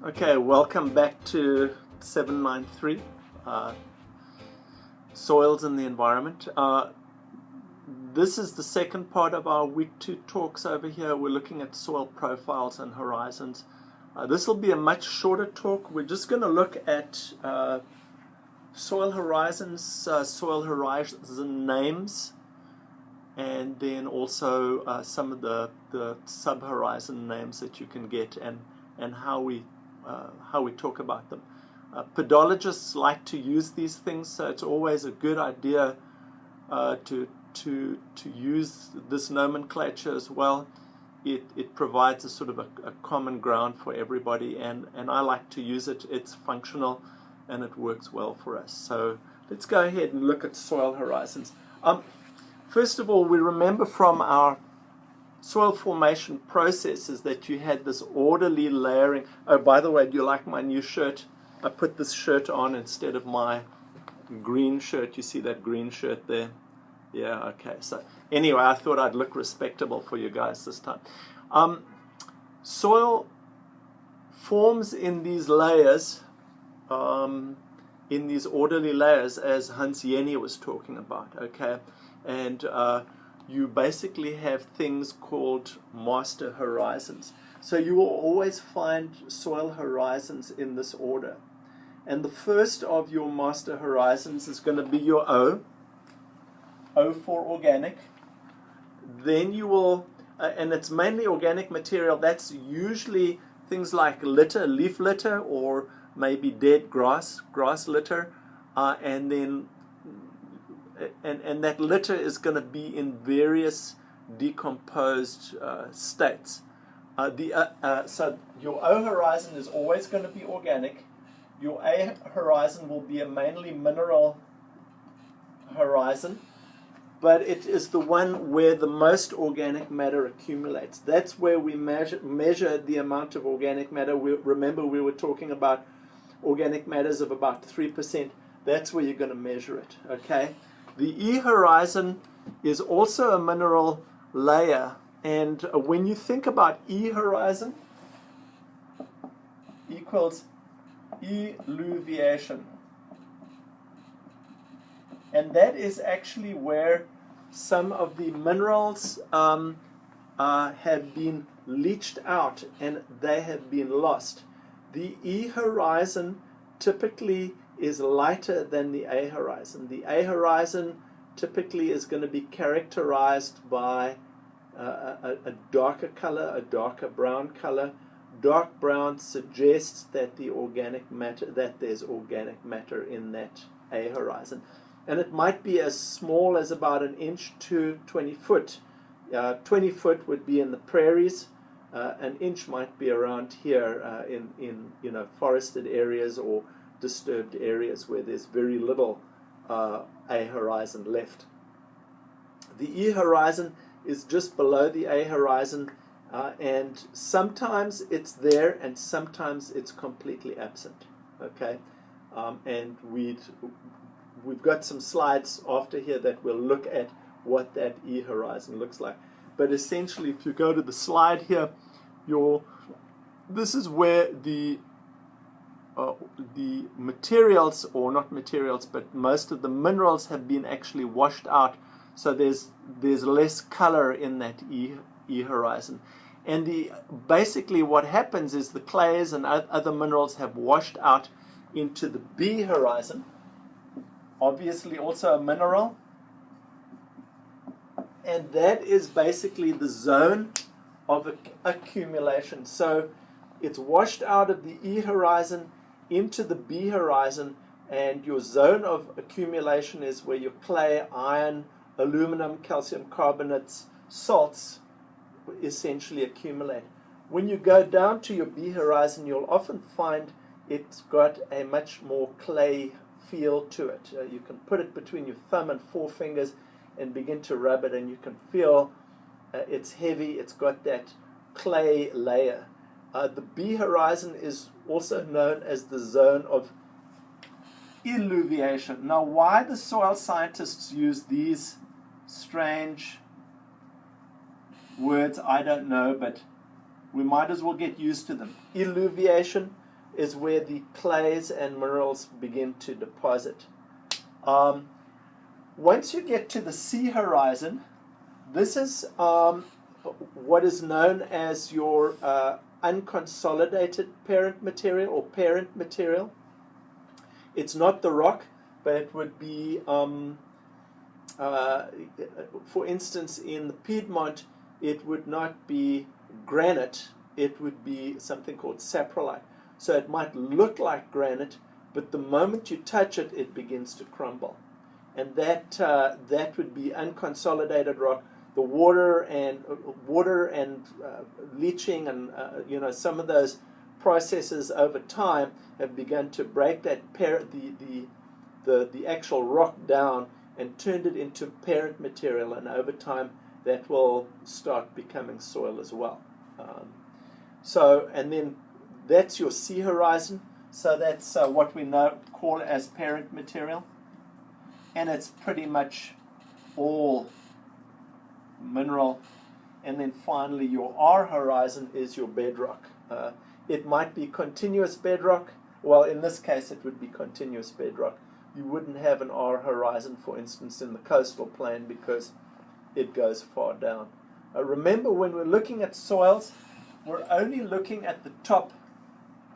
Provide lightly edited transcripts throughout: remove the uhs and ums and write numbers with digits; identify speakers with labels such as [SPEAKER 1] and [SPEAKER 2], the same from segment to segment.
[SPEAKER 1] Okay, welcome back to 793, Soils and the Environment. This is the second part of our week 2 talks over here. We're looking at soil profiles and horizons. This will be a much shorter talk. We're just going to look at soil horizons, soil horizon names, and then also some of the sub-horizon names that you can get and how we talk about them. Podologists like to use these things, so it's always a good idea to use this nomenclature as well. It provides a sort of a common ground for everybody, and I like to use it. It's functional and it works well for us. So let's go ahead and look at soil horizons. First of all, we remember from our soil formation processes that you had this orderly layering. Oh, by the way, do you like my new shirt? I put this shirt on instead of my green shirt. You see that green shirt there? Yeah, okay. So anyway, I thought I'd look respectable for you guys this time. Soil forms in these layers, in these orderly layers, as Hans Jenny was talking about, okay? And you basically have things called master horizons. So you will always find soil horizons in this order. And the first of your master horizons is going to be your O for organic. Then you will, and it's mainly organic material. That's usually things like litter, leaf litter, or maybe dead grass litter, and then and that litter is going to be in various decomposed states. So your O horizon is always going to be organic. Your A horizon will be a mainly mineral horizon, but it is the one where the most organic matter accumulates. That's where we measure the amount of organic matter. Remember, we were talking about organic matters of about 3%. That's where you're going to measure it, okay? The E horizon is also a mineral layer, and when you think about E horizon equals eluviation, and that is actually where some of the minerals have been leached out and they have been lost. The E horizon typically is lighter than the A horizon. The A horizon typically is going to be characterized by a darker color, a darker brown color. Dark brown suggests that there's organic matter in that A horizon. And it might be as small as about 1 inch to 20 foot. 20 foot would be in the prairies. 1 inch might be around here in forested areas or disturbed areas where there's very little A horizon left. The E horizon is just below the A horizon, and sometimes it's there and sometimes it's completely absent, okay? And we've got some slides after here that will look at what that E horizon looks like. But essentially, if you go to the slide here, this is where the materials, or not materials, but most of the minerals have been actually washed out. So there's less color in that E horizon. And basically what happens is the clays and other minerals have washed out into the B horizon. Obviously also a mineral. And that is basically the zone of accumulation. So it's washed out of the E horizon into the B horizon, and your zone of accumulation is where your clay, iron, aluminum, calcium carbonates, salts essentially accumulate. When you go down to your B horizon, you'll often find it's got a much more clay feel to it. You can put it between your thumb and forefingers and begin to rub it, and you can feel it's heavy, it's got that clay layer. The B horizon is also known as the zone of eluviation. Now, why the soil scientists use these strange words, I don't know, but we might as well get used to them. Eluviation is where the clays and minerals begin to deposit. Once you get to the sea horizon, this is what is known as your unconsolidated parent material or parent material. It's not the rock, but it would be, for instance, in the Piedmont, it would not be granite, it would be something called saprolite. So it might look like granite, but the moment you touch it, it begins to crumble. And that would be unconsolidated rock. The water and leaching and some of those processes over time have begun to break that the actual rock down and turned it into parent material, and over time that will start becoming soil as well. And then that's your sea horizon. So that's what we call as parent material, and it's pretty much all mineral. And then finally your R horizon is your bedrock. It might be continuous bedrock. Well, in this case it would be continuous bedrock. You wouldn't have an R horizon, for instance, in the coastal plain because it goes far down. Remember, when we're looking at soils, we're only looking at the top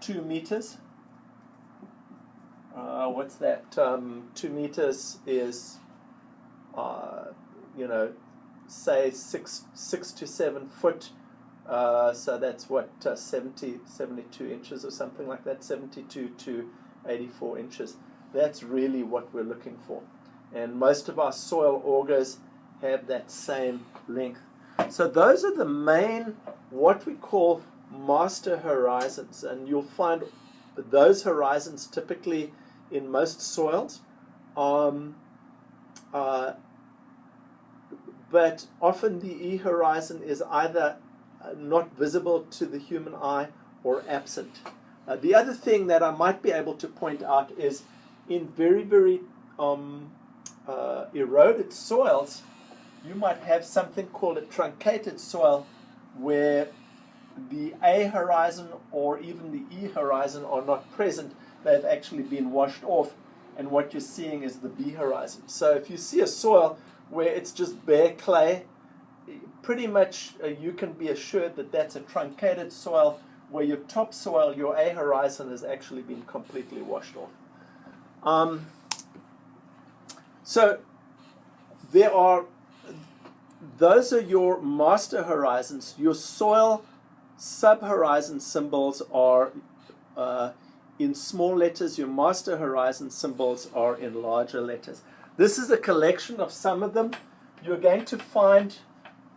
[SPEAKER 1] 2 meters. What's that? 2 meters is, say 6 to 7 foot. So that's what, 72 inches or something like that, 72 to 84 inches. That's really what we're looking for. And most of our soil augers have that same length. So those are the main, what we call master horizons. And you'll find those horizons typically in most soils. But often the E horizon is either not visible to the human eye or absent. The other thing that I might be able to point out is in very, very eroded soils, you might have something called a truncated soil where the A horizon or even the E horizon are not present. They've actually been washed off, and what you're seeing is the B horizon. So if you see a soil where it's just bare clay, pretty much you can be assured that that's a truncated soil where your topsoil, your A horizon, has actually been completely washed off. So those are your master horizons. Your soil sub-horizon symbols are in small letters. Your master horizon symbols are in larger letters. This is a collection of some of them. You're going to find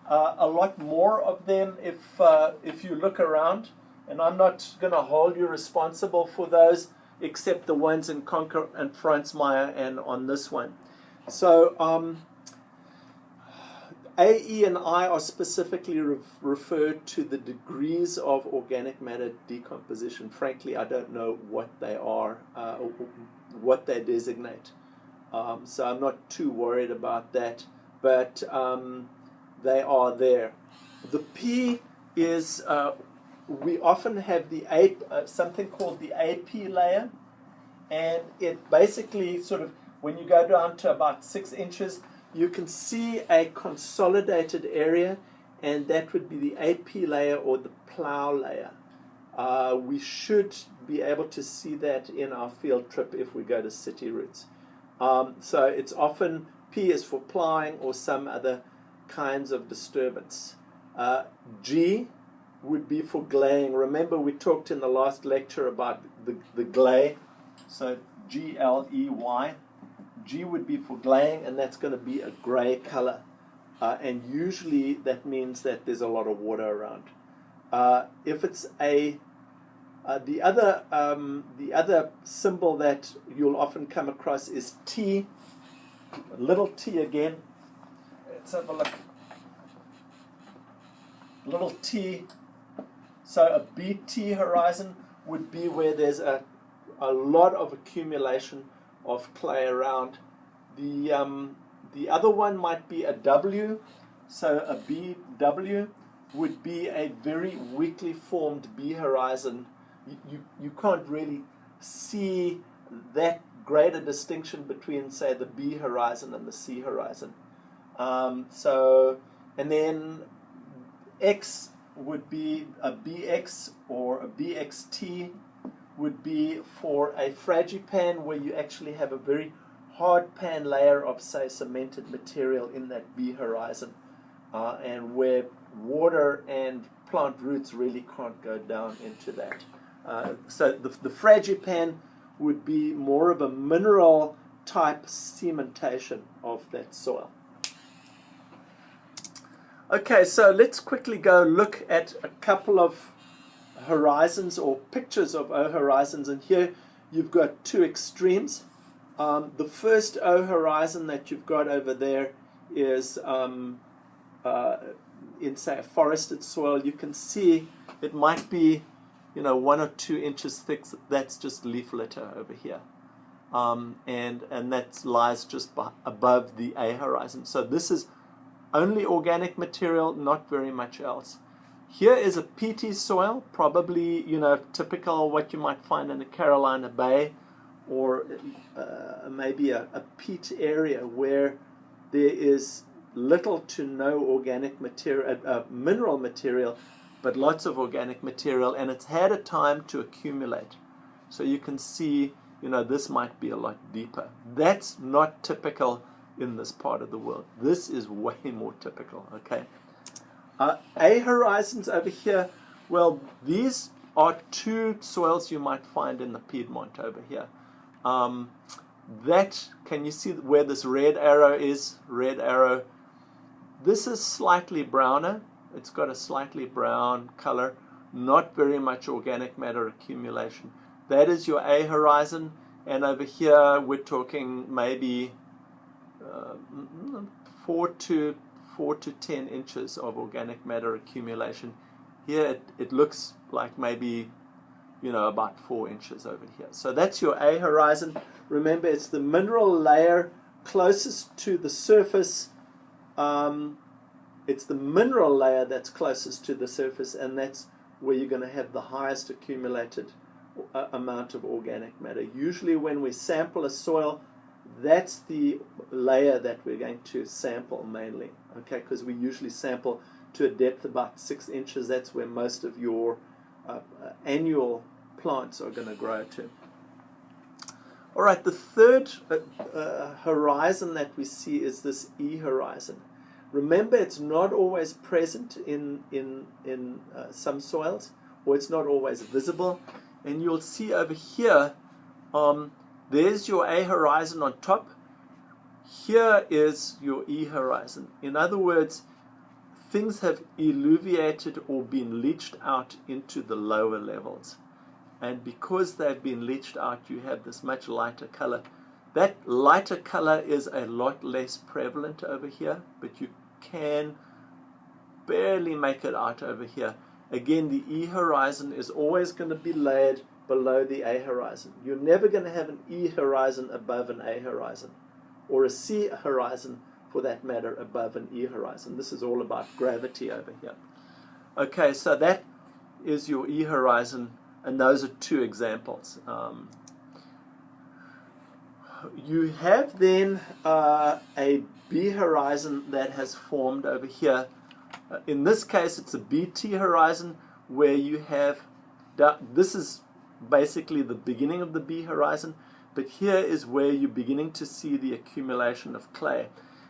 [SPEAKER 1] a lot more of them if you look around, and I'm not going to hold you responsible for those except the ones in Conker and Fransmeyer and on this one. So A, E, and I are specifically referred to the degrees of organic matter decomposition. Frankly, I don't know what they are, or what they designate. So I'm not too worried about that, but they are there. The P is, we often have the something called the AP layer, and it basically sort of, when you go down to about 6 inches, you can see a consolidated area, and that would be the AP layer or the plow layer. We should be able to see that in our field trip if we go to city routes. So it's often, P is for plowing or some other kinds of disturbance. G would be for glaying. Remember, we talked in the last lecture about the glay. So G-L-E-Y. G would be for glaying, and that's going to be a gray color. And usually that means that there's a lot of water around. If it's the other symbol that you'll often come across is T, little t again. Let's have a look. Little t. So a BT horizon would be where there's a lot of accumulation of clay around. The other one might be a W. So a BW would be a very weakly formed B horizon you can't really see that greater distinction between, say, the B horizon and the C horizon. And then X would be a BX, or a BXT would be for a fragipan, where you actually have a very hard pan layer of, say, cemented material in that B horizon, and where water and plant roots really can't go down into that. So the fragipan would be more of a mineral type cementation of that soil. Okay, so let's quickly go look at a couple of horizons, or pictures of O horizons, and here you've got two extremes. The first O horizon that you've got over there is in, say, a forested soil. You can see it might be, 1 or 2 inches thick. That's just leaf litter over here, and that lies just above the A horizon. So this is only organic material, not very much else. Here is a peaty soil, probably typical what you might find in the Carolina Bay, or maybe a peat area where there is little to no organic material, mineral material, but lots of organic material, and it's had a time to accumulate. So you can see, this might be a lot deeper. That's not typical in this part of the world. This is way more typical, okay? A horizons over here, well, these are two soils you might find in the Piedmont over here. Can you see where this red arrow is? Red arrow. This is slightly browner. It's got a slightly brown color, not very much organic matter accumulation. That is your A horizon, and over here we're talking maybe 4 to 10 inches of organic matter accumulation. Here it looks like maybe about 4 inches over here. So that's your A horizon. Remember, it's the mineral layer closest to the surface. It's the mineral layer that's closest to the surface, and that's where you're going to have the highest accumulated amount of organic matter. Usually when we sample a soil, that's the layer that we're going to sample mainly, okay, because we usually sample to a depth about 6 inches. That's where most of your annual plants are going to grow to. All right, the third horizon that we see is this E horizon. Remember, it's not always present in some soils, or it's not always visible. And you'll see over here, there's your A horizon on top. Here is your E horizon. In other words, things have eluviated or been leached out into the lower levels. And because they've been leached out, you have this much lighter color. That lighter color is a lot less prevalent over here, but you can barely make it out over here. Again, the E horizon is always going to be laid below the A horizon. You're never going to have an E horizon above an A horizon, or a C horizon for that matter above an E horizon. This is all about gravity over here. Okay, so that is your E horizon, and those are two examples. You have then a B horizon that has formed over here. In this case, it's a BT horizon, where you have, this is basically the beginning of the B horizon, but here is where you're beginning to see the accumulation of clay.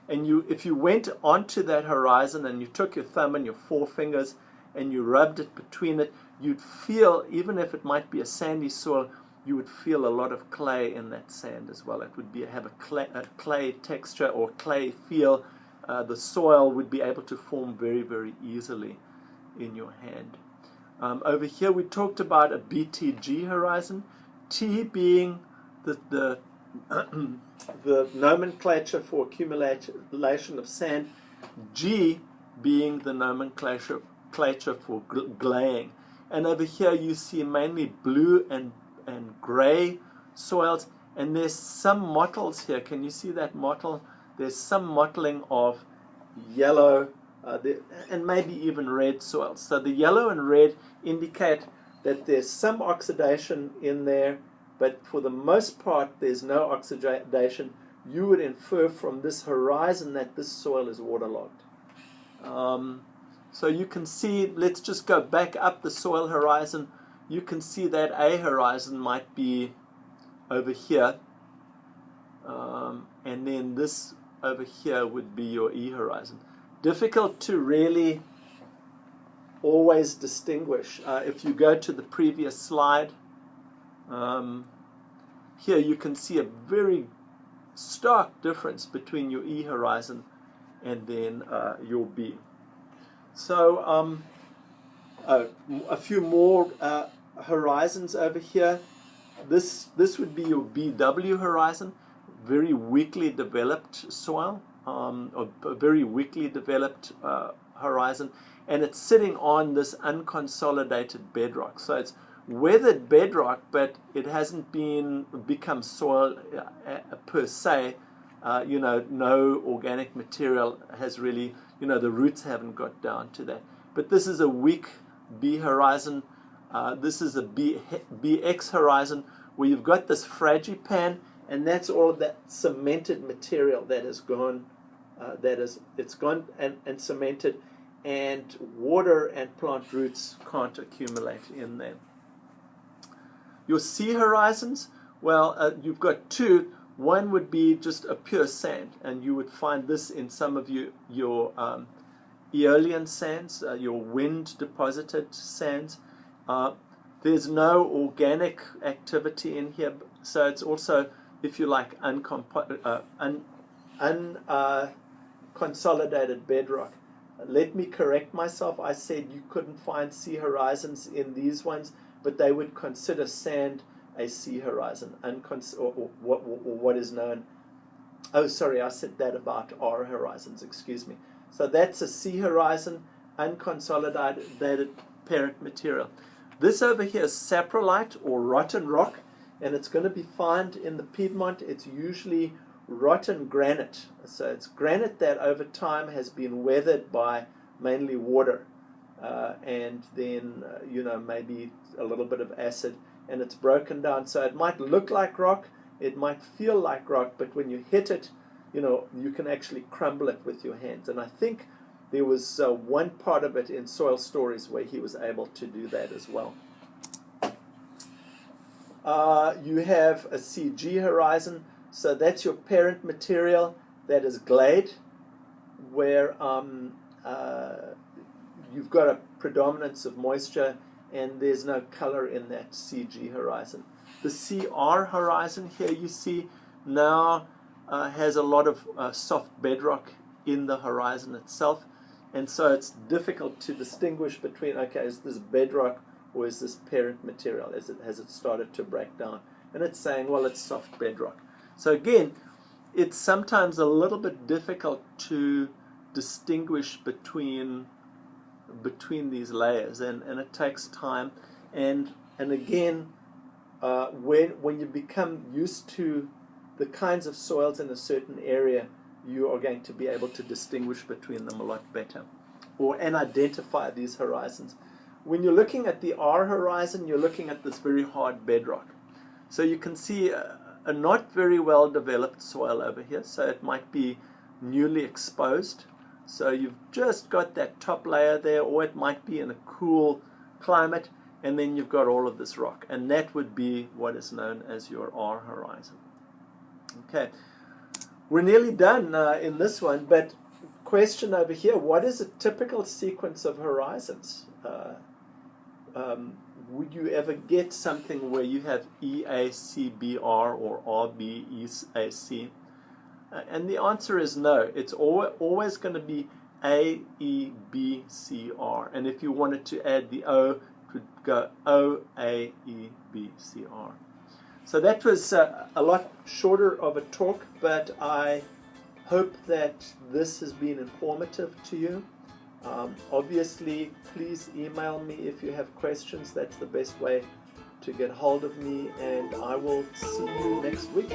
[SPEAKER 1] And if you went onto that horizon and you took your thumb and your forefingers and you rubbed it between it, you'd feel, even if it might be a sandy soil, you would feel a lot of clay in that sand as well. It would have a clay texture or clay feel. The soil would be able to form very, very easily in your hand. Over here we talked about a BTG horizon, T being the nomenclature for accumulation of sand, G being the nomenclature for glaying. And over here you see mainly blue and gray soils, and there's some mottles here. Can you see that mottle? There's some mottling of yellow and maybe even red soils. So the yellow and red indicate that there's some oxidation in there, but for the most part there's no oxidation, you would infer from this horizon that this soil is waterlogged. So you can see, let's just go back up the soil horizon. You can see that A horizon might be over here, and then this over here would be your E horizon. Difficult to really always distinguish. If you go to the previous slide, here you can see a very stark difference between your E horizon and then your B. So a few more horizons over here. This would be your BW horizon, very weakly developed soil, or a very weakly developed horizon, and it's sitting on this unconsolidated bedrock. So it's weathered bedrock, but it hasn't become soil per se. No organic material has really, the roots haven't got down to that. But this is a weak B horizon. This is a BX horizon where you've got this fragipan, and that's all of that cemented material that has gone, it's gone and cemented, and water and plant roots can't accumulate in there. Your C horizons, well, you've got two. One would be just a pure sand, and you would find this in some of your aeolian sands, your wind deposited sands. There's no organic activity in here, so it's also, if you like, unconsolidated bedrock. Let me correct myself. I said you couldn't find C horizons in these ones, but they would consider sand a C horizon, or what is known. Oh, sorry, I said that about R horizons, excuse me. So that's a C horizon, unconsolidated parent material. This over here is saprolite or rotten rock, and it's going to be found in the Piedmont. It's usually rotten granite. So it's granite that over time has been weathered by mainly water, and then maybe a little bit of acid, and it's broken down. So it might look like rock, it might feel like rock, but when you hit it, you can actually crumble it with your hands. And I think there was one part of it in Soil Stories where he was able to do that as well. You have a CG horizon, so that's your parent material that is glade, where you've got a predominance of moisture and there's no color in that CG horizon. The CR horizon here you see now has a lot of soft bedrock in the horizon itself, and so it's difficult to distinguish between, okay, is this bedrock or is this parent material? Has it started to break down? And it's saying, well, it's soft bedrock. So again, it's sometimes a little bit difficult to distinguish between these layers, and it takes time. And again, when you become used to the kinds of soils in a certain area, you are going to be able to distinguish between them a lot better, and identify these horizons. When you're looking at the R horizon, you're looking at this very hard bedrock. So you can see a not very well developed soil over here, so it might be newly exposed. So you've just got that top layer there, or it might be in a cool climate, and then you've got all of this rock, and that would be what is known as your R horizon. Okay, we're nearly done in this one, but question over here, what is a typical sequence of horizons? Would you ever get something where you have EACBR or RBEAC? And the answer is no. It's always going to be AEBCR. And if you wanted to add the O, it would go OAEBCR. So that was a lot shorter of a talk, but I hope that this has been informative to you. Obviously, please email me if you have questions. That's the best way to get hold of me, and I will see you next week.